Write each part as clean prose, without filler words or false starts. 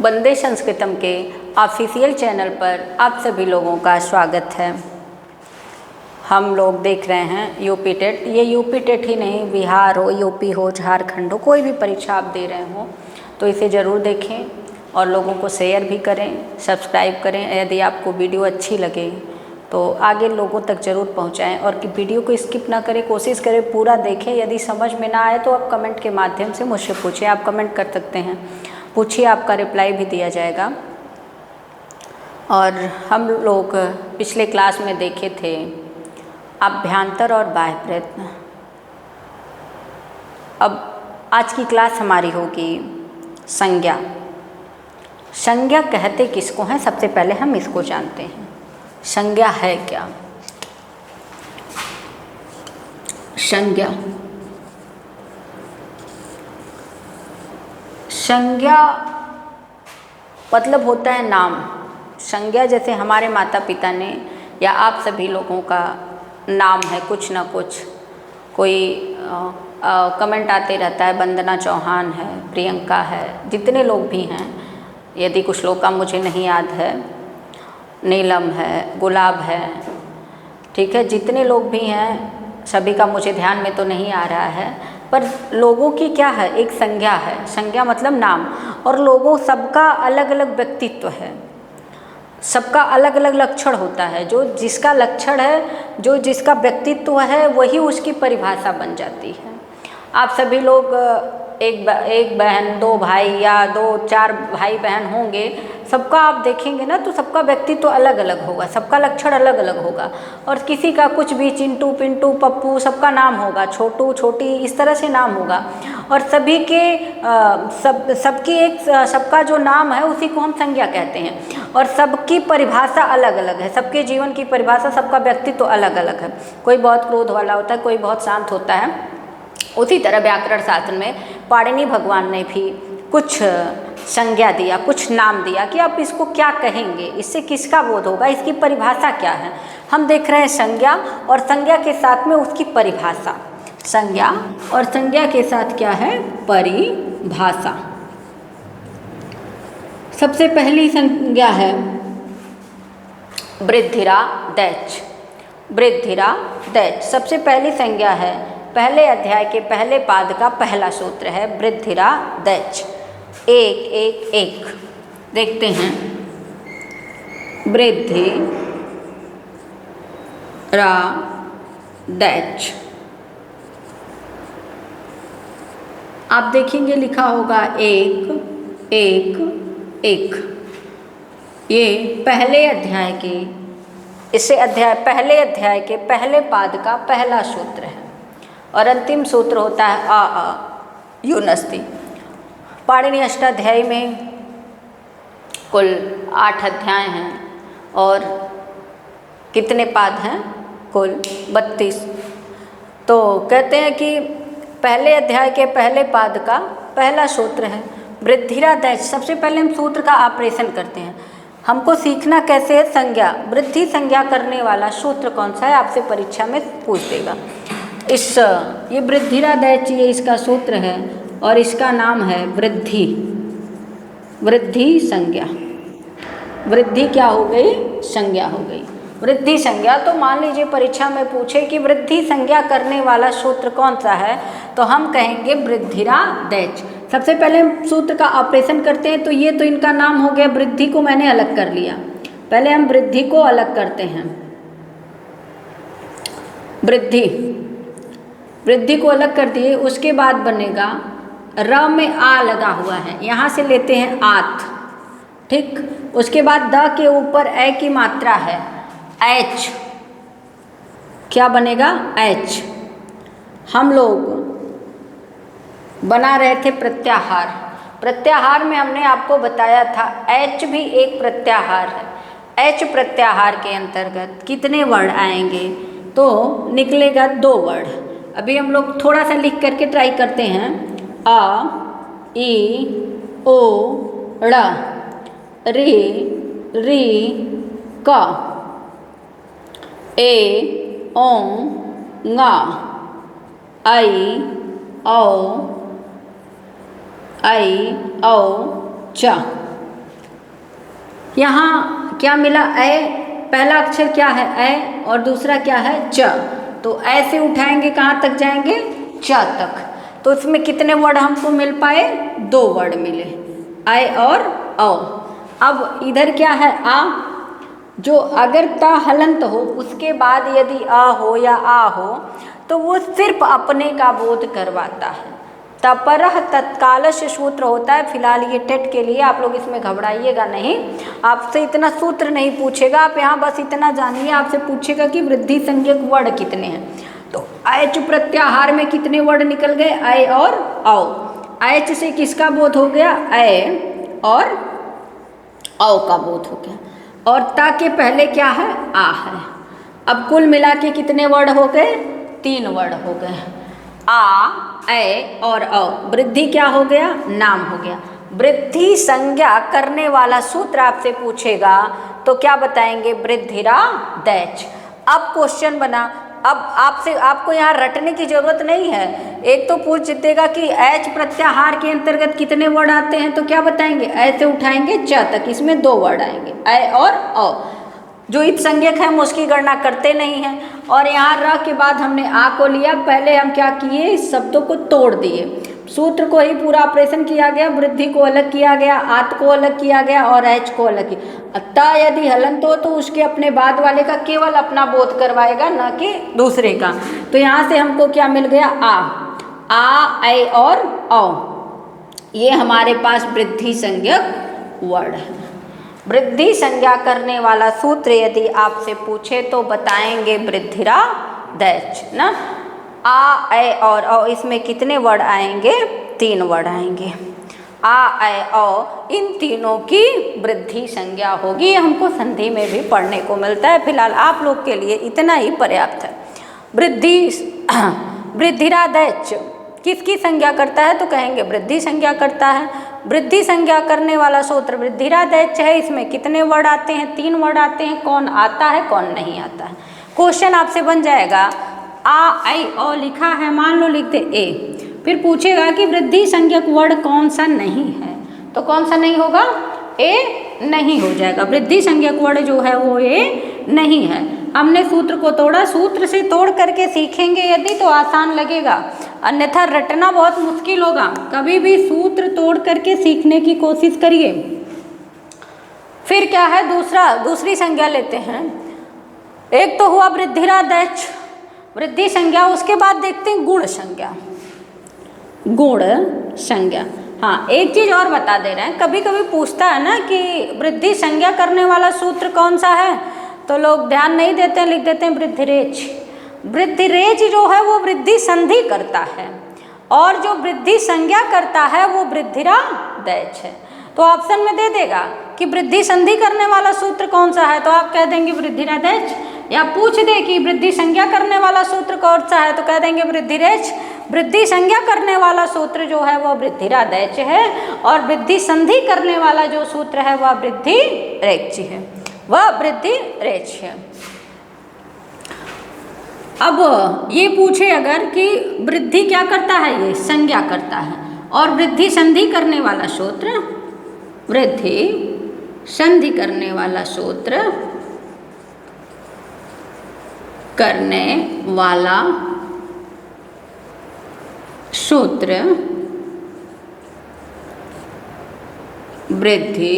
वंदे संस्कृतम के official channel पर आप सभी लोगों का स्वागत है। हम लोग देख रहे हैं यूपी टेट। ये यूपी टेट ही नहीं, बिहार हो, यूपी हो, झारखंड हो, कोई भी परीक्षा आप दे रहे हो तो इसे ज़रूर देखें और लोगों को शेयर भी करें, सब्सक्राइब करें। यदि आपको वीडियो अच्छी लगे तो आगे लोगों तक ज़रूर पहुंचाएं और कि वीडियो को स्किप ना करें, कोशिश करें पूरा देखें। यदि समझ में ना आए तो आप कमेंट के माध्यम से मुझसे पूछें। आप कमेंट कर सकते हैं, पूछिए, आपका रिप्लाई भी दिया जाएगा। और हम लोग पिछले क्लास में देखे थे अभ्यंतर और बाह्य प्रयत्न। अब आज की क्लास हमारी होगी संज्ञा। संज्ञा कहते किसको हैं, सबसे पहले हम इसको जानते हैं। संज्ञा है क्या? संज्ञा संज्ञा मतलब होता है नाम। संज्ञा जैसे हमारे माता पिता ने या आप सभी लोगों का नाम है, कुछ ना कुछ। कोई कमेंट आते रहता है, वंदना चौहान है, प्रियंका है, जितने लोग भी हैं। यदि कुछ लोग का मुझे नहीं याद है, नीलम है, गुलाब है, ठीक है, जितने लोग भी हैं सभी का मुझे ध्यान में तो नहीं आ रहा है, पर लोगों की क्या है, एक संज्ञा है। संज्ञा मतलब नाम। और लोगों सबका अलग अलग व्यक्तित्व है, सबका अलग अलग लक्षण होता है। जो जिसका लक्षण है, जो जिसका व्यक्तित्व है, वही उसकी परिभाषा बन जाती है। आप सभी लोग एक बहन, दो भाई या दो चार भाई बहन होंगे, सबका आप देखेंगे ना तो सबका व्यक्तित्व अलग अलग होगा, सबका लक्षण अलग अलग होगा। और किसी का कुछ भी, चिंटू, पिंटू, पप्पू, सबका नाम होगा, छोटू, छोटी, इस तरह से नाम होगा। और सभी के सबका जो नाम है उसी को हम संज्ञा कहते हैं। और सबकी परिभाषा अलग अलग है, सबके जीवन की परिभाषा, सबका व्यक्तित्व अलग अलग है। कोई बहुत क्रोध वाला होता है, कोई बहुत शांत होता है। उसी तरह व्याकरण शास्त्र में पाणिनि भगवान ने भी कुछ संज्ञा दिया, कुछ नाम दिया कि आप इसको क्या कहेंगे, इससे किसका बोध होगा, इसकी परिभाषा क्या है। हम देख रहे हैं संज्ञा, और संज्ञा के साथ में उसकी परिभाषा। संज्ञा और संज्ञा के साथ क्या है, परिभाषा। सबसे पहली संज्ञा है वृद्धिरा दैच। वृद्धिरा दैच सबसे पहली संज्ञा है। पहले अध्याय के पहले पाद का पहला सूत्र है वृद्धिरा दैच। एक एक एक देखते हैं। वृद्धि रा दैच। आप देखेंगे लिखा होगा एक एक एक। ये पहले अध्याय के, पहले अध्याय के पहले पाद का पहला सूत्र है। और अंतिम सूत्र होता है आ यूनस्ति। पाणिनि अष्टाध्यायी में कुल 8 अध्याय हैं और कितने पाद हैं, कुल 32। तो कहते हैं कि पहले अध्याय के पहले पाद का पहला सूत्र है वृद्धिरा दैच। सबसे पहले हम सूत्र का ऑपरेशन करते हैं। हमको सीखना कैसे है, संज्ञा, वृद्धि संज्ञा करने वाला सूत्र कौन सा है, आपसे परीक्षा में पूछ देगा। ये वृद्धिरा दैच, ये इसका सूत्र है और इसका नाम है वृद्धि। वृद्धि संज्ञा। वृद्धि क्या हो गई, संज्ञा हो गई। वृद्धि संज्ञा। तो मान लीजिए परीक्षा में पूछे कि वृद्धि संज्ञा करने वाला सूत्र कौन सा है, तो हम कहेंगे वृद्धिरा दैच। सबसे पहले हम सूत्र का ऑपरेशन करते हैं। तो ये तो इनका नाम हो गया, वृद्धि को मैंने अलग कर लिया। पहले हम वृद्धि को अलग करते हैं। वृद्धि को अलग कर दिए, उसके बाद बनेगा र में आ लगा हुआ है, यहाँ से लेते हैं आत, ठीक। उसके बाद द के ऊपर ए की मात्रा है, एच। क्या बनेगा, एच। हम लोग बना रहे थे प्रत्याहार। प्रत्याहार में हमने आपको बताया था एच भी एक प्रत्याहार है। एच प्रत्याहार के अंतर्गत कितने वर्ड आएंगे, तो निकलेगा 2 वर्ड। अभी हम लोग थोड़ा सा लिख करके ट्राई करते हैं। अ ई ओ ड़, रे री क, ए ओ ङ, आई औ च, यहाँ क्या मिला? ए, पहला अक्षर क्या है? ए, और दूसरा क्या है? च। तो ए से उठाएंगे कहाँ तक जाएंगे? च तक। तो इसमें कितने वर्ड हमको मिल पाए? 2 वर्ड मिले, ए और औ। अब इधर क्या है? आ। जो अगर ता हलंत हो उसके बाद यदि अ हो या आ हो तो वो सिर्फ अपने का बोध करवाता है। तपरह तत्कालश सूत्र होता है। फिलहाल ये टेट के लिए आप लोग इसमें घबराइएगा नहीं, आपसे इतना सूत्र नहीं पूछेगा, आप यहाँ बस इतना जानिए, आपसे पूछेगा कि वृद्धि संज्ञक वर्ड कितने हैं। तो एच प्रत्याहार में कितने वर्ड निकल गए? ए और औ। एच से किसका बोध हो गया? ए और औ का बोध हो गया। और ता के पहले क्या है? आ है। अब कुल मिला के कितने वर्ड हो गए? 3 वर्ड हो गए। आ, ए और औ। वृद्धि क्या हो गया? नाम हो गया। वृद्धि संज्ञा करने वाला सूत्र आपसे पूछेगा तो क्या बताएंगे? वृद्धिरा दैच। अब क्वेश्चन बना, अब आपको यहाँ रटने की जरूरत नहीं है। एक तो पूछ देगा कि एच प्रत्याहार के अंतर्गत कितने वर्ड आते हैं, तो क्या बताएंगे? ए से उठाएंगे च तक, इसमें 2 वर्ड आएंगे, ए और औ। जो इत संज्ञक है हम उसकी गणना करते नहीं हैं। और यहाँ र के बाद हमने आ को लिया, पहले हम क्या किए? इस शब्दों को तोड़ दिए, सूत्र को ही पूरा ऑपरेशन किया गया। वृद्धि को अलग किया गया, आत को अलग किया गया और एच को अलग किया। ता यदि हलंत हो तो उसके अपने बाद वाले का केवल अपना बोध करवाएगा, न कि दूसरे का। तो यहाँ से हमको क्या मिल गया? आ, ए और औ। ये हमारे पास वृद्धि संज्ञक वर्ड है। वृद्धि संज्ञा करने वाला सूत्र यदि आपसे पूछे तो बताएंगे वृद्धिरा दैच ना। आ, ए और औ, इसमें कितने वर्ड आएंगे? 3 वर्ड आएंगे। आ, ए, औ, इन तीनों की वृद्धि संज्ञा होगी। ये हमको संधि में भी पढ़ने को मिलता है। फिलहाल आप लोग के लिए इतना ही पर्याप्त है। वृद्धिरा दैच किसकी संज्ञा करता है? तो कहेंगे वृद्धि संज्ञा करता है। वृद्धि संज्ञा करने वाला सूत्र वृद्धिरा दैच है। इसमें कितने वर्ड आते हैं? 3 वर्ड आते हैं। कौन आता है, कौन नहीं आता है? क्वेश्चन आपसे बन जाएगा, आ, ए, औ लिखा है, मान लो लिखते ए, फिर पूछेगा कि वृद्धि संज्ञक वर्ड कौन सा नहीं है, तो कौन सा नहीं होगा? ए नहीं हो जाएगा। वृद्धि संज्ञक वर्ड जो है वो ए नहीं है। हमने सूत्र को तोड़ा, सूत्र से तोड़ करके सीखेंगे यदि तो आसान लगेगा, अन्यथा रटना बहुत मुश्किल होगा। कभी भी सूत्र तोड़ करके सीखने की कोशिश करिए। फिर क्या है? दूसरी संज्ञा लेते हैं। एक तो हुआ वृद्धिरा दैच, वृद्धि संज्ञा। उसके बाद देखते हैं गुण संज्ञा। गुण संज्ञा, हाँ एक चीज और बता दे रहे हैं, कभी कभी पूछता है ना कि वृद्धि संज्ञा करने वाला सूत्र कौन सा है, तो लोग ध्यान नहीं देते हैं, लिख देते हैं वृद्धिरेच। वृद्धिरेच जो है वो वृद्धि संधि करता है, और जो वृद्धि संज्ञा करता है वो वृद्धिरा दैच है। तो ऑप्शन में दे देगा कि वृद्धि संधि करने वाला सूत्र कौन सा है, तो आप कह देंगे वृद्धिरा दैच। या पूछ दे कि वृद्धि संज्ञा करने वाला सूत्र कौन सा है, तो कह देंगे वृद्धिरेच। वृद्धि संज्ञा करने वाला सूत्र जो है वह वृद्धिरा दैच है, और वृद्धि संधि करने वाला जो सूत्र है वह वृद्धि रेच है, वह वृद्धि रेच है। अब ये पूछे अगर कि वृद्धि क्या करता है, ये संज्ञा करता है, और वृद्धि संधि करने वाला सूत्र, वृद्धि संधि करने वाला सूत्र करने वाला सूत्र वृद्धि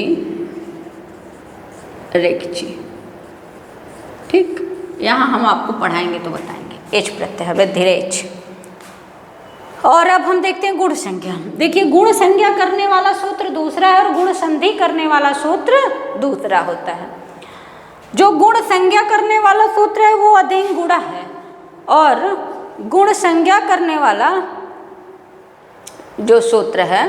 रेखची। ठीक, यहाँ हम आपको पढ़ाएंगे तो बताएंगे। एच प्रत्यय वृद्धि रेच। और अब हम देखते हैं गुण संज्ञा। देखिए गुण संज्ञा करने वाला सूत्र दूसरा है और गुण संधि करने वाला सूत्र दूसरा होता है। जो गुण संज्ञा करने वाला सूत्र है वो अधीन गुणा है, और गुण संज्ञा करने वाला जो सूत्र है,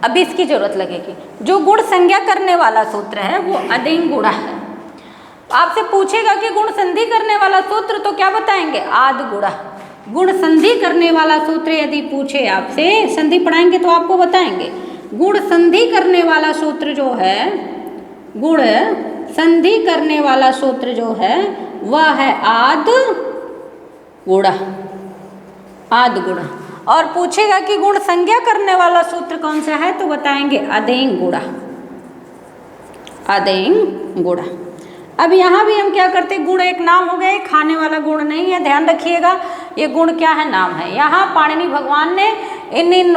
अभी इसकी जरूरत लगेगी, जो गुण संज्ञा करने वाला सूत्र है वो अधीन गुणा है। आपसे पूछेगा कि गुण संधि करने वाला सूत्र, तो क्या बताएंगे? आद गुणा। गुण संधि करने वाला सूत्र यदि पूछे आपसे, संधि पढ़ाएंगे तो आपको बताएंगे। गुण संधि करने वाला सूत्र जो है, गुण संधि करने वाला सूत्र जो है वह है आद गुणा, आद गुणा। और पूछेगा कि गुण संज्ञा करने वाला सूत्र कौन सा है, तो बताएंगे अधीन गुणा, अदेंग गुड़ा। अब यहाँ भी हम क्या करते हैं, गुण एक नाम हो गया, खाने वाला गुण नहीं है, ध्यान रखिएगा। ये गुण क्या है, नाम है। यहाँ पाणिनि भगवान ने इन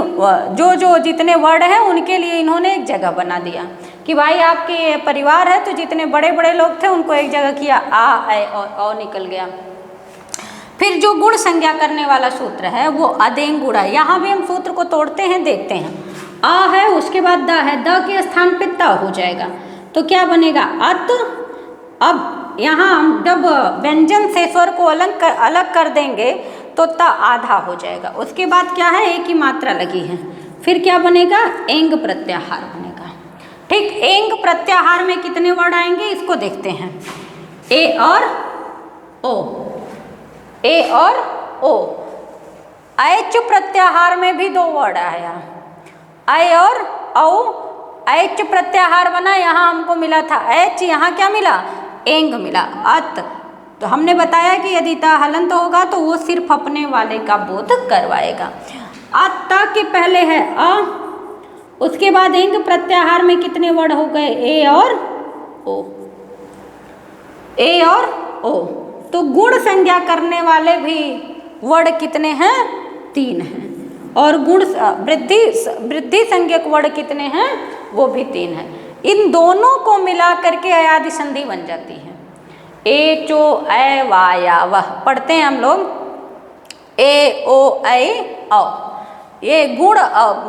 जो जितने वर्ड हैं उनके लिए इन्होंने एक जगह बना दिया कि भाई आपके परिवार है तो जितने बड़े बड़े लोग थे उनको एक जगह किया, आ ऐ औ निकल गया। फिर जो गुण संज्ञा करने वाला सूत्र है वो अदेंग गुड़ा। यहाँ भी हम सूत्र को तोड़ते हैं, देखते हैं। आ है, उसके बाद द है, द के स्थान पे त हो जाएगा तो क्या बनेगा, अत। अब यहाँ हम जब व्यंजन से स्वर को अलग कर देंगे तो त आधा हो जाएगा। उसके बाद क्या है, एक ही मात्रा लगी है, फिर क्या बनेगा, एंग प्रत्याहार बनेगा। ठीक, एंग प्रत्याहार में कितने वर्ड आएंगे इसको देखते हैं। ए और ओ, ए और ओ। ऐच प्रत्याहार में भी 2 वर्ड आया, ऐ और औ। ऐच प्रत्याहार बना, यहाँ हमको मिला था ऐच, यहाँ क्या मिला, एंग मिला, अत। तो हमने बताया कि यदि ता हलंत होगा तो वो सिर्फ अपने वाले का बोध करवाएगा। अत के पहले है अ, उसके बाद एंग प्रत्याहार में कितने वर्ड हो गए, ए और ओ, ए और ओ। तो गुण संज्ञा करने वाले भी वर्ड कितने हैं, 3 हैं। और गुण वृद्धि संज्ञक वर्ड कितने हैं, वो भी 3 हैं। इन दोनों को मिला करके अयादि संधि बन जाती है। ए चो ऐ वा या वह पढ़ते हैं हम लोग, ए ओ ऐ औ। ये गुण,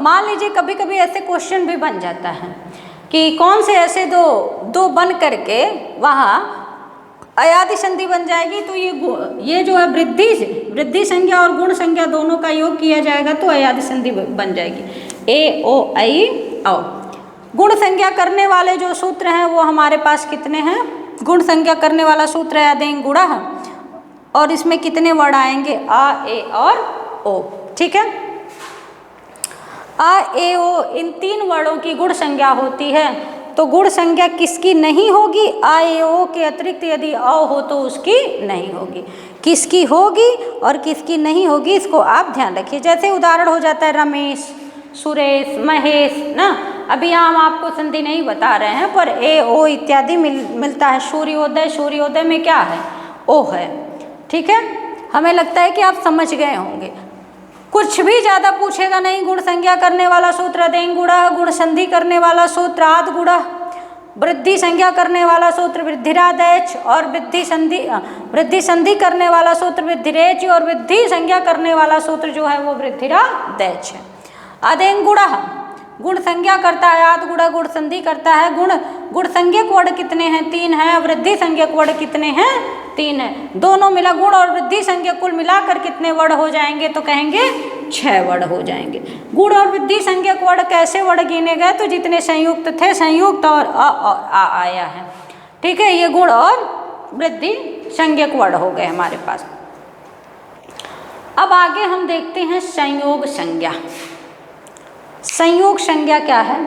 मान लीजिए कभी कभी ऐसे क्वेश्चन भी बन जाता है कि कौन से ऐसे दो बन करके वहाँ अयादि संधि बन जाएगी, तो ये जो है वृद्धि संज्ञा और गुण संज्ञा दोनों का योग किया जाएगा तो अयादि संधि बन जाएगी। ए ओ ऐ औ। गुण संज्ञा करने वाले जो सूत्र हैं वो हमारे पास कितने हैं, गुण संज्ञा करने वाला सूत्र है अदेंग गुड़ा, और इसमें कितने वर्ड आएंगे, आ ए और ओ। ठीक है, आ ए ओ, इन 3 वर्डों की गुण संज्ञा होती है। तो गुण संज्ञा किसकी नहीं होगी, आ ए ओ के अतिरिक्त यदि औ हो तो उसकी नहीं होगी। किसकी होगी और किसकी नहीं होगी इसको आप ध्यान रखिए। जैसे उदाहरण हो जाता है रमेश, सुरेश, महेश ना। अभी यहाँ हम आपको संधि नहीं बता रहे हैं पर ए ओ इत्यादि मिलता है। सूर्योदय, सूर्योदय में क्या है, ओ है। ठीक है, हमें लगता है कि आप समझ गए होंगे। कुछ भी ज़्यादा पूछेगा नहीं। गुण संज्ञा करने वाला सूत्र अदेंग गुड़ा, गुण संधि करने वाला सूत्र आद गुड़ा, वृद्धि संज्ञा करने वाला सूत्र वृद्धिरादैच, और वृद्धि संधि करने वाला सूत्र वृद्धिरेच, और वृद्धि संज्ञा करने वाला सूत्र जो है वो वृद्धिरादैच है। अदेंग गुड़ा गुण संज्ञा करता है, आद गुड़ा गुण संधि करता है। गुण संज्ञक वर्ड कितने हैं, 3 हैं। वृद्धि संज्ञक वर्ड कितने हैं, 3 हैं। दोनों मिला गुण और वृद्धि संज्ञक कुल मिलाकर कितने वर्ड हो जाएंगे, तो कहेंगे 6 वर्ड हो जाएंगे। गुण और वृद्धि संज्ञक वर्ड कैसे वर्ड गिने गए, तो जितने संयुक्त थे, संयुक्त और आ आया है। ठीक है, ये गुण और वृद्धि संज्ञक वर्ड हो गए हमारे पास। अब आगे हम देखते हैं संयोग संज्ञा। संयोग संज्ञा क्या है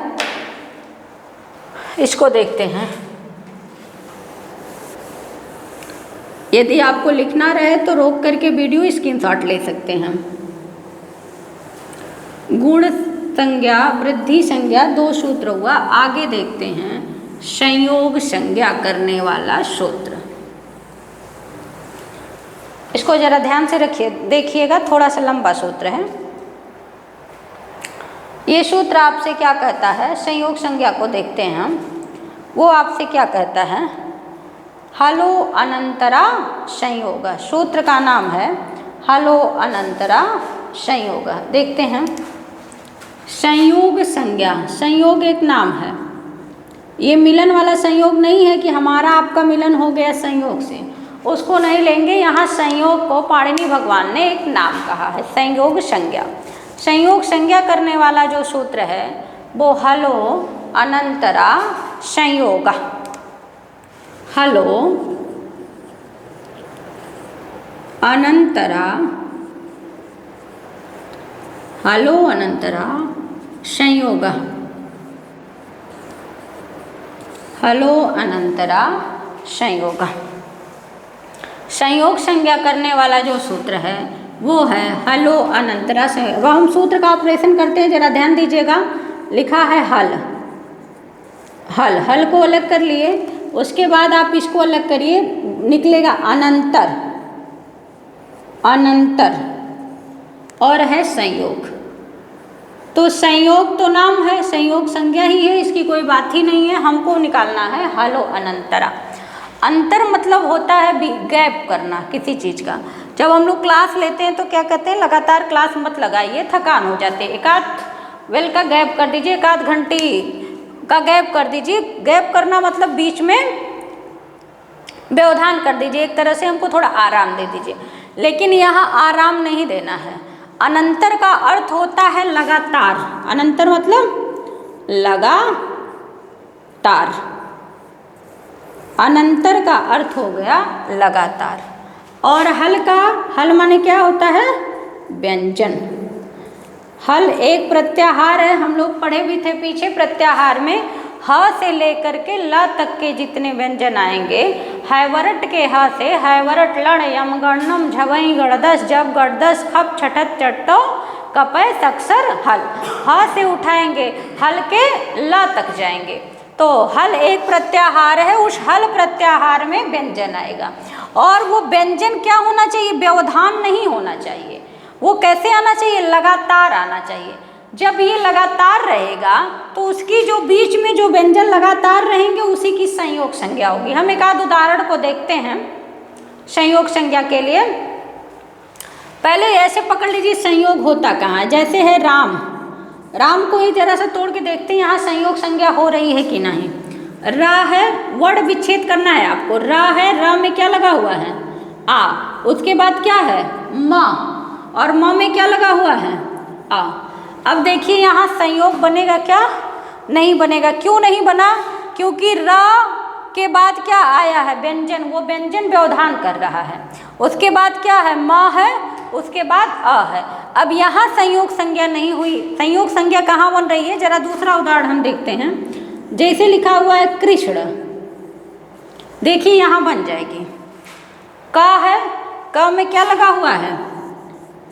इसको देखते हैं। यदि आपको लिखना रहे तो रोक करके वीडियो स्क्रीनशॉट ले सकते हैं। गुण संज्ञा वृद्धि संज्ञा 2 सूत्र हुआ। आगे देखते हैं संयोग संज्ञा करने वाला सूत्र। इसको जरा ध्यान से रखिए, देखिएगा, थोड़ा सा लंबा सूत्र है। ये सूत्र आपसे क्या कहता है, संयोग संज्ञा को देखते हैं हम। वो आपसे क्या कहता है, हलो अनंतरा संयोग। सूत्र का नाम है हलो अनंतरा संयोग। देखते हैं संयोग संज्ञा। संयोग एक नाम है, ये मिलन वाला संयोग नहीं है कि हमारा आपका मिलन हो गया संयोग से, उसको नहीं लेंगे। यहाँ संयोग को पाणिनि भगवान ने एक नाम कहा है, संयोग संज्ञा। संयोग संज्ञा करने वाला जो सूत्र है वो हलो अनंतरा संयोग। हलो अनंतरा, हलो अनंतरा संयोग, हलो अनंतरा संयोग। संयोग संज्ञा करने वाला जो सूत्र है वो है हलो अनंतरा संयोग। अब हम सूत्र का ऑपरेशन करते हैं, जरा ध्यान दीजिएगा। लिखा है हल, हल, हल को अलग कर लिए, उसके बाद आप इसको अलग करिए, निकलेगा अनंतर, अनंतर, और है संयोग। तो संयोग तो नाम है, संयोग संज्ञा ही है, इसकी कोई बात ही नहीं है, हमको निकालना है हलो अनंतरा। अंतर मतलब होता है गैप करना किसी चीज़ का। जब हम लोग क्लास लेते हैं तो क्या कहते हैं, लगातार क्लास मत लगाइए, थकान हो जाती है, एक आध वेल का गैप कर दीजिए, एक आध घंटी का गैप कर दीजिए। गैप करना मतलब बीच में व्यवधान कर दीजिए, एक तरह से हमको थोड़ा आराम दे दीजिए, लेकिन यहाँ आराम नहीं देना है। अनंतर का अर्थ होता है लगातार, अनंतर मतलब लगातार, अनंतर का अर्थ हो गया लगातार। और हल का, हल माने क्या होता है, व्यंजन। हल एक प्रत्याहार है, हम लोग पढ़े भी थे पीछे प्रत्याहार में, ह से लेकर के ल तक के जितने व्यंजन आएंगे, हैवरट के ह से हैवरट लड़ यम गणनम झवई गणदस जब गणदस खप छठत चट्टो कपय सक्षर हल, ह से उठाएंगे, हल के ल तक जाएंगे। तो हल एक प्रत्याहार है, उस हल प्रत्याहार में व्यंजन आएगा, और वो व्यंजन क्या होना चाहिए, व्यवधान नहीं होना चाहिए। वो कैसे आना चाहिए, लगातार आना चाहिए। जब ये लगातार रहेगा तो उसकी जो बीच में जो व्यंजन लगातार रहेंगे उसी की संयोग संज्ञा होगी। हम एक आध उदाहरण को देखते हैं संयोग संज्ञा के लिए। पहले ऐसे पकड़ लीजिए संयोग होता कहाँ है, जैसे है राम, राम को ही जरा सा तोड़ के देखते हैं यहाँ संयोग संज्ञा हो रही है कि नहीं। रा है, वर्ण विच्छेद करना है आपको, रा है, रा में क्या लगा हुआ है, आ, उसके बाद क्या है, माँ, और माँ में क्या लगा हुआ है, आ। अब देखिए यहाँ संयोग बनेगा क्या, नहीं बनेगा। क्यों नहीं बना, क्योंकि रा के बाद क्या आया है, व्यंजन, वो व्यंजन व्यवधान कर रहा है। उसके बाद क्या है, माँ है, उसके बाद अ है। अब यहाँ संयोग संज्ञा नहीं हुई। संयोग संज्ञा कहाँ बन रही है, जरा दूसरा उदाहरण हम देखते हैं। जैसे लिखा हुआ है कृष्ण, देखिए यहाँ बन जाएगी, का है, क में क्या लगा हुआ है,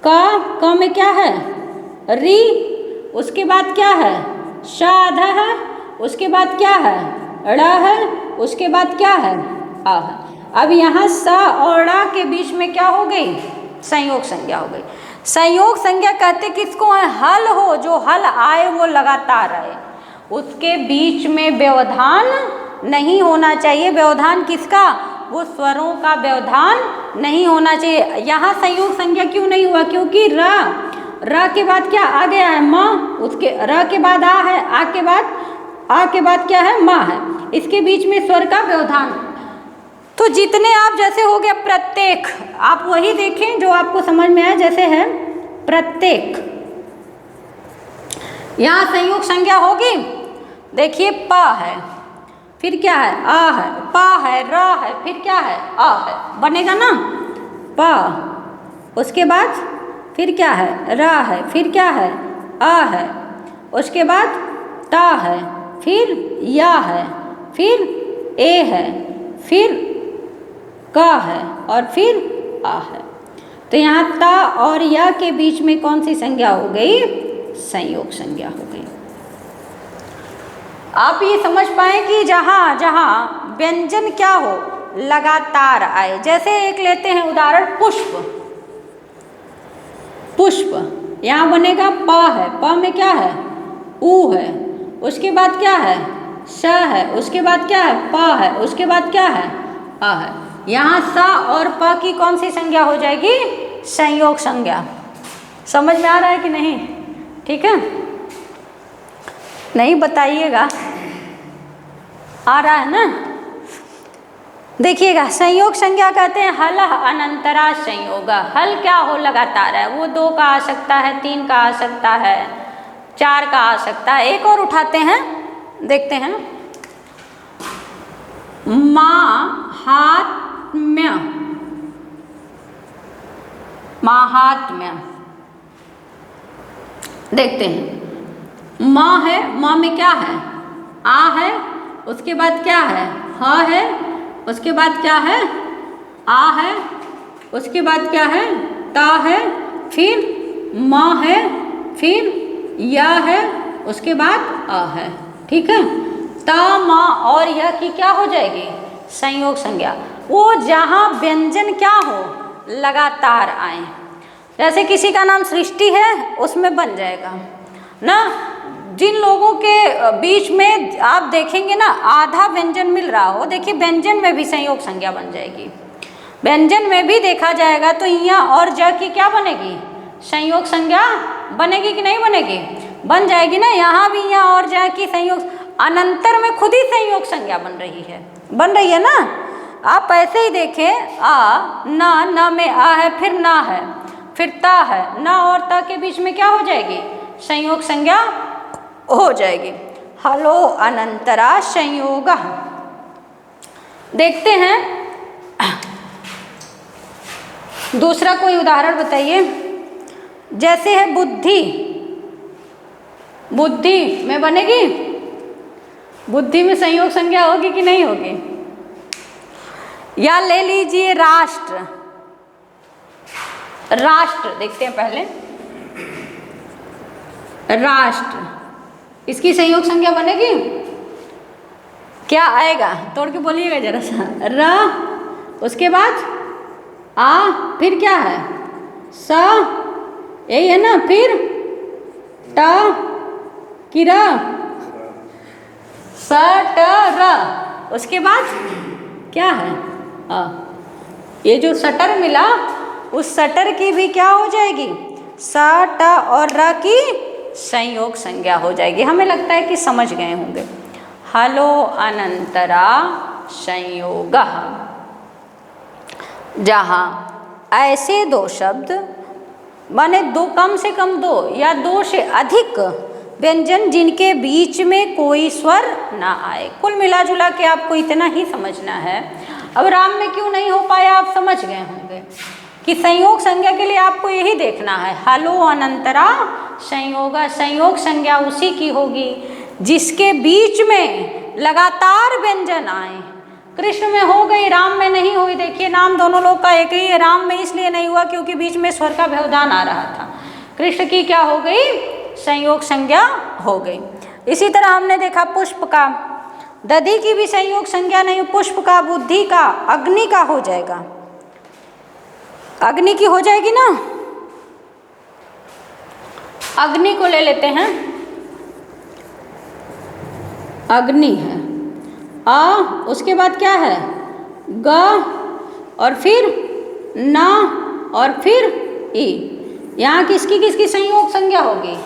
क में क्या है, री, उसके बाद क्या है, शाध है, उसके बाद क्या है, ड़ है, उसके बाद क्या है, आ है। अब यहाँ स और ड़ा के बीच में क्या हो गई, संयोग संज्ञा हो गई। संयोग संज्ञा कहते किसको है, हल हो, जो हल आए वो लगातार आए, उसके बीच में व्यवधान नहीं होना चाहिए। व्यवधान किसका, वो स्वरों का व्यवधान नहीं होना चाहिए। यहाँ संयोग संज्ञा क्यों नहीं हुआ, क्योंकि र के बाद क्या आ गया है, माँ, उसके र के बाद आ है, आ के बाद क्या है, माँ है, इसके बीच में स्वर का व्यवधान। तो जितने आप जैसे हो गया प्रत्येक, आप वही देखें जो आपको समझ में आए। जैसे है प्रत्येक, यहाँ संयोग संज्ञा होगी, देखिए प है, फिर क्या है, आ है, पा है, रा है, फिर क्या है, आ है, बनेगा ना पा, उसके बाद फिर क्या है, रा है, फिर क्या है, आ है, उसके बाद ता है, फिर या है, फिर ए है, फिर का है, और फिर आ है। तो यहाँ ता और या के बीच में कौन सी संज्ञा हो गई, संयोग संज्ञा हो गई। आप ये समझ पाए कि जहाँ जहाँ व्यंजन क्या हो, लगातार आए। जैसे एक लेते हैं उदाहरण पुष्प, पुष्प यहाँ बनेगा प है, प में क्या है, ऊ है, उसके बाद क्या है, श है, उसके बाद क्या है, प है, उसके बाद क्या है, आ है। यहाँ स और प की कौन सी संज्ञा हो जाएगी, संयोग संज्ञा। समझ में आ रहा है कि नहीं, ठीक है, नहीं बताइएगा, आ रहा है ना। देखिएगा संयोग संज्ञा कहते हैं हल अनंतरा संयोग। हल क्या हो, लगातार है, वो 2 का आ सकता है, 3 का आ सकता है, 4 का आ सकता है। एक और उठाते हैं, देखते हैं, माहात्म्य, माहात्म्य देखते हैं। माँ है, माँ में क्या है, आ है, उसके बाद क्या है, ह है, उसके बाद क्या है, आ है, उसके बाद क्या है, ता है, फिर माँ है, फिर या है, उसके बाद आ है। ठीक है, त म और यह की क्या हो जाएगी, संयोग संज्ञा। वो जहाँ व्यंजन क्या हो, लगातार आए। जैसे किसी का नाम सृष्टि है, उसमें बन जाएगा ना। जिन लोगों के बीच में आप देखेंगे ना आधा व्यंजन मिल रहा हो, देखिए व्यंजन में भी संयोग संज्ञा बन जाएगी। व्यंजन में भी देखा जाएगा तो यहाँ और ज की क्या बनेगी, संयोग संज्ञा बनेगी कि नहीं बनेगी, बन जाएगी ना। यहाँ भी यहाँ और ज की संयोग, अनंतर में खुद ही संयोग संज्ञा बन रही है ना। आप ऐसे ही देखें, आ ना, न में आ है, फिर ना है, फिर ता है, ना और ता के बीच में क्या हो जाएगी, संयोग संज्ञा हो जाएगी। हलो अनंतरा संयोग। देखते हैं दूसरा कोई उदाहरण बताइए। जैसे है बुद्धि, बुद्धि में बनेगी, बुद्धि में संयोग संज्ञा होगी कि नहीं होगी। या ले लीजिए राष्ट्र, राष्ट्र देखते हैं पहले, राष्ट्र, इसकी संयोग संज्ञा बनेगी, क्या आएगा, तोड़ के बोलिएगा जरा सा। र, उसके बाद आ, फिर क्या है, स, यही है ना, फिर ट, किरा, स ट र, उसके बाद क्या है, ये जो सटर मिला, उस सटर की भी क्या हो जाएगी, स ट और र की संयोग संज्ञा हो जाएगी। हमें लगता है कि समझ गए होंगे। हलो अनंतरा संयोग। जहाँ ऐसे दो शब्द माने दो, कम से कम दो या दो से अधिक व्यंजन जिनके बीच में कोई स्वर ना आए। कुल मिला जुला के आपको इतना ही समझना है। अब राम में क्यों नहीं हो पाया, आप समझ गए होंगे कि संयोग संज्ञा के लिए आपको यही देखना है। हलो अनंतरा संयोग, संयोग संज्ञा उसी की होगी जिसके बीच में लगातार व्यंजन आए। कृष्ण में हो गई, राम में नहीं हुई। देखिए नाम दोनों लोग का एक ही है, राम में इसलिए नहीं हुआ क्योंकि बीच में स्वर का व्यवधान आ रहा था। कृष्ण की क्या हो गई, संयोग संज्ञा हो गई। इसी तरह हमने देखा पुष्प का, दधि की भी संयोग संज्ञा नहीं, पुष्प का, बुद्धि का, अग्नि का हो जाएगा, अग्नि की हो जाएगी ना। अग्नि को ले लेते हैं, अग्नि है, आ, उसके बाद क्या है, ग, और फिर ना, और फिर ई। यहाँ किसकी किसकी संयोग संज्ञा होगी,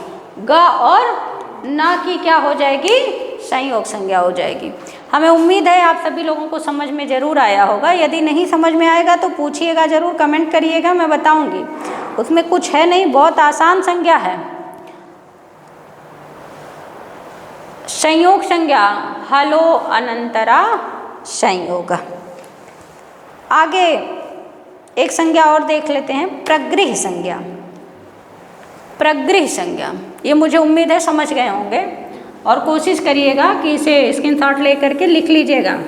ग और ना की क्या हो जाएगी, संयोग संज्ञा हो जाएगी। हमें उम्मीद है आप सभी लोगों को समझ में ज़रूर आया होगा। यदि नहीं समझ में आएगा तो पूछिएगा ज़रूर, कमेंट करिएगा, मैं बताऊंगी। उसमें कुछ है नहीं, बहुत आसान संज्ञा है। संयोग संज्ञा हलो अनंतरा संयोग। आगे एक संज्ञा और देख लेते हैं, प्रगृह संज्ञा। प्रगृह संज्ञा, ये मुझे उम्मीद है समझ गए होंगे और कोशिश करिएगा कि इसे स्क्रीनशॉट लेकर के लिख लीजिएगा।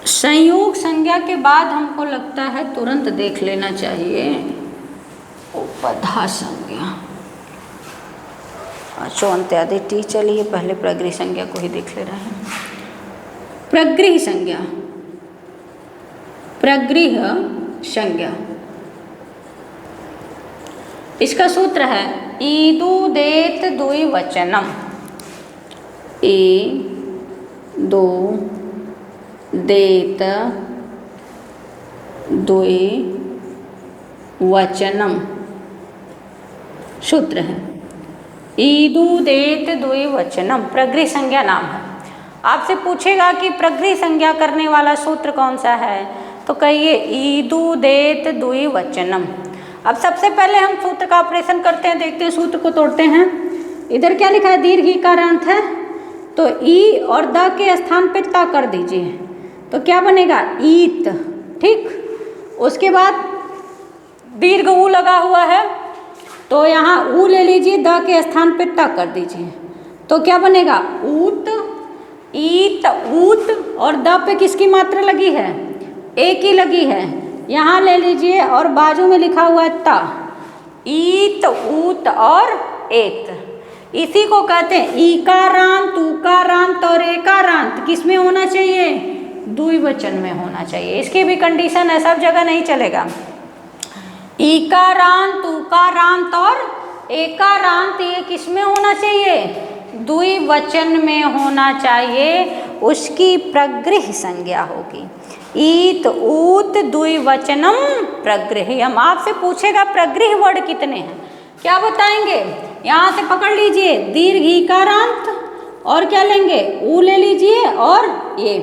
संयोग संज्ञा के बाद हमको लगता है तुरंत देख लेना चाहिए उपधा संज्ञा। चौंत्यादिटी, चलिए पहले प्रगृह संज्ञा को ही देख ले रहे हैं। प्रगृह संज्ञा, प्रगृह संज्ञा, इसका सूत्र है ईदु देत द्विवचनम। ई दो देत द्विवचनम सूत्र है। ईदु देत द्विवचनम प्रगृह संज्ञा नाम है। आपसे पूछेगा कि प्रगृह संज्ञा करने वाला सूत्र कौन सा है, तो कहिए ईदु देत द्विवचनम। अब सबसे पहले हम सूत्र का ऑपरेशन करते हैं, देखते हैं, सूत्र को तोड़ते हैं। इधर क्या लिखा है, दीर्घ ईकार अंत है, तो ई और द के स्थान पे ता कर दीजिए, तो क्या बनेगा, ईत। ठीक, उसके बाद दीर्घ ऊ लगा हुआ है, तो यहाँ ऊ ले लीजिए, द के स्थान पे ता कर दीजिए, तो क्या बनेगा, ऊत, ईत, ऊत। और द पे किसकी मात्रा लगी है, ए की लगी है, यहाँ ले लीजिए और बाजू में लिखा हुआ है ता, ईत ऊत और एत। इसी को कहते हैं ईकारांत, उकारांत और एकारांत किस में होना चाहिए? द्विवचन में होना चाहिए। इसकी भी कंडीशन है, सब जगह नहीं चलेगा। ईकारांत, उकारांत और एकारांत ये किस में होना चाहिए? द्विवचन में होना चाहिए, उसकी प्रगृह संज्ञा होगी। ईत ऊत द्विवचनम प्रगृह्यम। आपसे पूछेगा प्रगृह वर्ड कितने हैं, क्या बताएंगे? यहाँ से पकड़ लीजिए दीर्घ ईकारांत और क्या लेंगे? ऊ ले लीजिए और ये।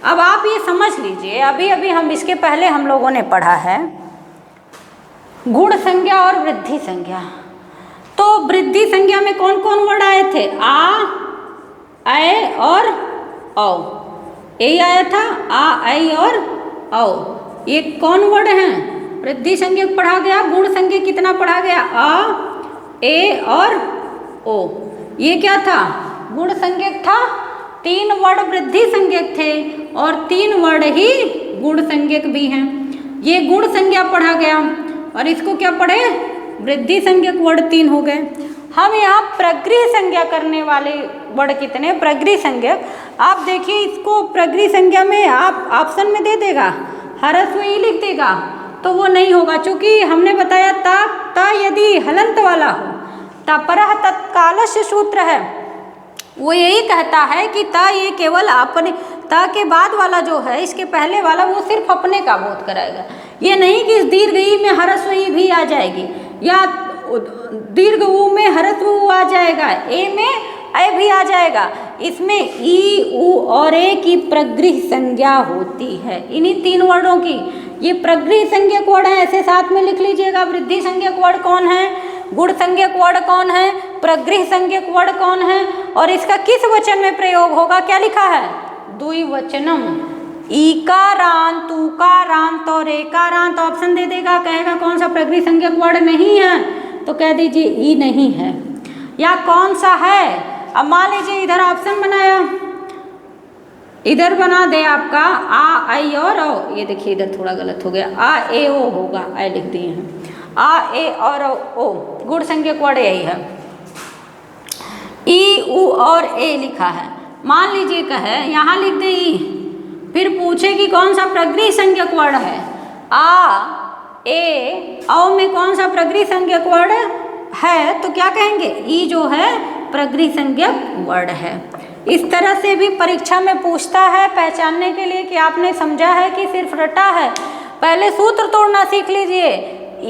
अब आप ये समझ लीजिए, अभी अभी हम इसके पहले हम लोगों ने पढ़ा है गुण संज्ञा और वृद्धि संज्ञा। तो वृद्धि संज्ञा में कौन कौन वर्ड आए थे? आ, ऐ और औ। यही आया था, आ, ऐ और औ। ये कौन वर्ड हैं? वृद्धि संज्ञक पढ़ा गया। गुण संज्ञक कितना पढ़ा गया? आ, ए और ओ। ये क्या था? गुण संज्ञक था। 3 वर्ड वृद्धि संज्ञक थे और 3 वर्ड ही गुण संज्ञक भी हैं। ये गुण संज्ञा पढ़ा गया और इसको क्या पढ़े? वृद्धि संज्ञक वर्ड 3 हो गए। हम यहाँ प्रगृह संज्ञा करने वाले वर्ड कितने? प्रगृह संज्ञक। आप देखिए इसको प्रगृह संज्ञा में आप ऑप्शन में दे देगा ह्रस्व ई लिख देगा तो वो नहीं होगा, क्योंकि हमने बताया ता यदि हलंत वाला हो, तपरः तत्कालस्य सूत्र है, वो यही कहता है कि ता ये केवल अपने, ता के बाद वाला जो है इसके पहले वाला वो सिर्फ अपने का बोध कराएगा। ये नहीं कि इस दीर्घ ई में ह्रस्व ई भी आ जाएगी या दीर्घ ऊ में ह्रस्व ऊ आ जाएगा, ए में ऐ भी आ जाएगा। इसमें ई, ऊ और ए की प्रगृह संज्ञा होती है, इन्हीं 3 वर्डों की। ये प्रगृह संज्ञक वर्ड है, ऐसे साथ में लिख लीजिएगा। वृद्धि संज्ञक वर्ड कौन है? गुण संज्ञक वर्ड कौन है? प्रगृह संज्ञक वर्ड कौन है? और इसका किस वचन में प्रयोग होगा? क्या लिखा है? द्विवचनम। ईकारांत, उकारांत और एकारांत ऑप्शन दे देगा, कहेगा कौन सा प्रगृह संज्ञक वर्ड नहीं है तो कह दीजिए ई नहीं है। या कौन सा है? अब मान लीजिए इधर ऑप्शन बनाया, इधर बना दे आपका आ, ऐ और ओ। ये देखिए इधर थोड़ा गलत हो गया, आ, ए, ओ होगा, ऐ लिख दिए हैं। आ, ए और ओ गुण संज्ञक वर्ड यही है। ई, ऊ और ए लिखा है। मान लीजिए कहे यहाँ लिख दे ई, फिर पूछे कि कौन सा प्रगृह संज्ञक वर्ड है? आ, ए, औ में कौन सा प्रगृह संज्ञक वर्ड है तो क्या कहेंगे? ई जो है प्रगृह संज्ञक वर्ड है। इस तरह से भी परीक्षा में पूछता है पहचानने के लिए कि आपने समझा है कि सिर्फ रटा है। पहले सूत्र तोड़ना सीख लीजिए।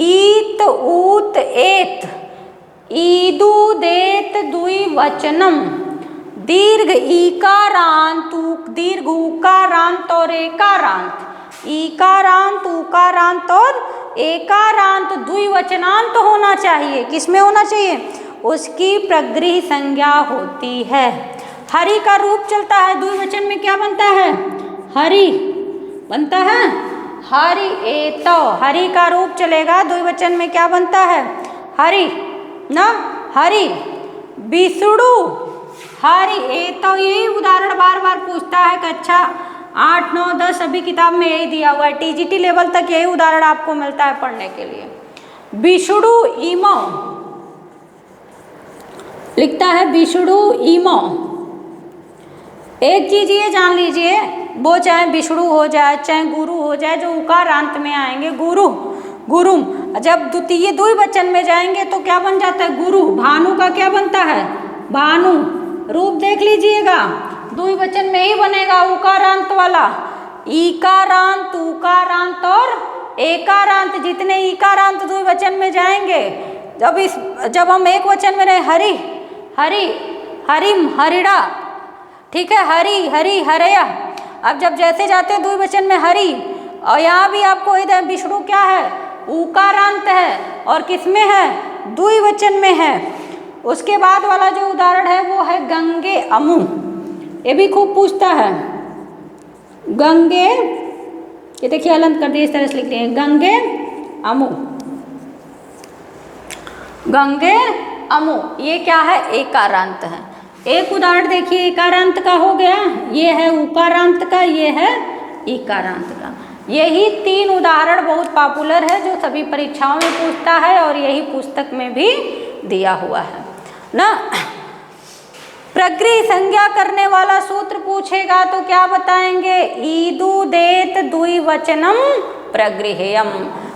ईत, ऊत, एत, ईदु, देत, द्विवचनम। दीर्घ ईकारांत, दीर्घ उकारांत और एकारांत। ईकारांत, उकारांत और एकारांत द्विवचनांत होना चाहिए। किसमें होना चाहिए? उसकी प्रगृह संज्ञा होती है। हरि का रूप चलता है, द्विवचन में क्या बनता है? हरि बनता है। हरि एतो, हरि का रूप चलेगा, द्विवचन में क्या बनता है? हरि ना, हरि विष्णु, हरि एतो। यही उदाहरण बार बार पूछता है। कक्षा 8, 9, 10 सभी किताब में यही दिया हुआ है। टीजीटी लेवल तक यही उदाहरण आपको मिलता है पढ़ने के लिए। विष्णु इमो लिखता है, विष्णु इमो। एक चीज ये जान लीजिए, वो चाहे विष्णु हो जाए चाहे गुरु हो जाए, जो उकारांत में आएंगे गुरु, गुरुम, जब द्वितीय द्विवचन में जाएंगे तो क्या बन जाता है? गुरु। भानु का क्या बनता है? भानु। रूप देख लीजिएगा, द्विवचन में ही बनेगा उकारांत वाला। ईकारांत, उकारांत और एकारांत, जितने ईकारांत द्विवचन में जाएंगे, जब हम एक वचन में रहे हरि, हरि, हरिम, हरिड़ा, ठीक है, हरि, हरि, हरया। अब जब जैसे जाते हैं द्विवचन में हरि, और यहाँ भी आपको इधर विष्णु क्या है? उकारांत है और किसमें है? द्विवचन में है। उसके बाद वाला जो उदाहरण है वो है गंगे अमु। ये भी खूब पूछता है। गंगे, ये देखिए हलंत कर दिए, इस तरह से लिख दिए हैं, गंगे अमु, गंगे अमु। ये क्या है? एकारांत है। एक उदाहरण देखिए एकारांत का हो गया, ये है उकारांत का, ये है ईकारांत का। यही 3 उदाहरण बहुत पॉपुलर है जो सभी परीक्षाओं में पूछता है और यही पुस्तक में भी दिया हुआ है ना। प्रगृह संज्ञा करने वाला सूत्र पूछेगा तो क्या बताएंगे? ईदुदेत द्विवचनम प्रगृहेयम।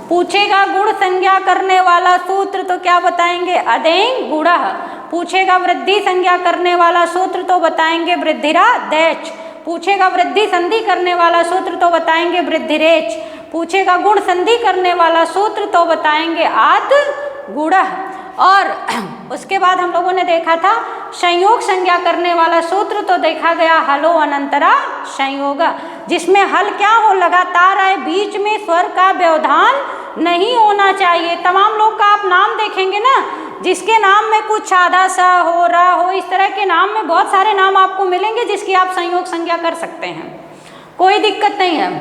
पूछेगा गुण संज्ञा करने वाला सूत्र तो क्या बताएंगे? अदें गुणः। पूछेगा वृद्धि संज्ञा करने वाला सूत्र तो बताएंगे वृद्धिरा देच। पूछेगा वृद्धि संधि करने वाला सूत्र तो बताएंगे वृद्धिरेच। पूछेगा गुण संधि करने वाला सूत्र तो बताएंगे आद गुणः। और उसके बाद हम लोगों ने देखा था संयोग संज्ञा करने वाला सूत्र तो देखा गया हलो अनंतरा संयोग, जिसमें हल क्या हो? लगातार आए, बीच में स्वर का व्यवधान नहीं होना चाहिए। तमाम लोग का आप नाम देखेंगे ना, जिसके नाम में कुछ आधा सा हो रहा हो, इस तरह के नाम में बहुत सारे नाम आपको मिलेंगे जिसकी आप संयोग संज्ञा कर सकते हैं, कोई दिक्कत नहीं है।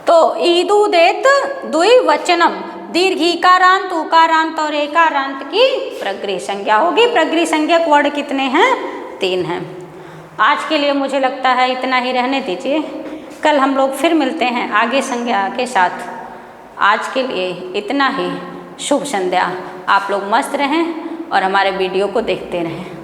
तो ईदुदेत द्विवचनम, दीर्घ ईकारांत उकारांत और एकारांत की प्रगृह संज्ञा होगी। प्रगृह संज्ञक वर्ण कितने हैं? 3 हैं। आज के लिए मुझे लगता है इतना ही रहने दीजिए, कल हम लोग फिर मिलते हैं आगे संज्ञा के साथ। आज के लिए इतना ही। शुभ संध्या। आप लोग मस्त रहें और हमारे वीडियो को देखते रहें।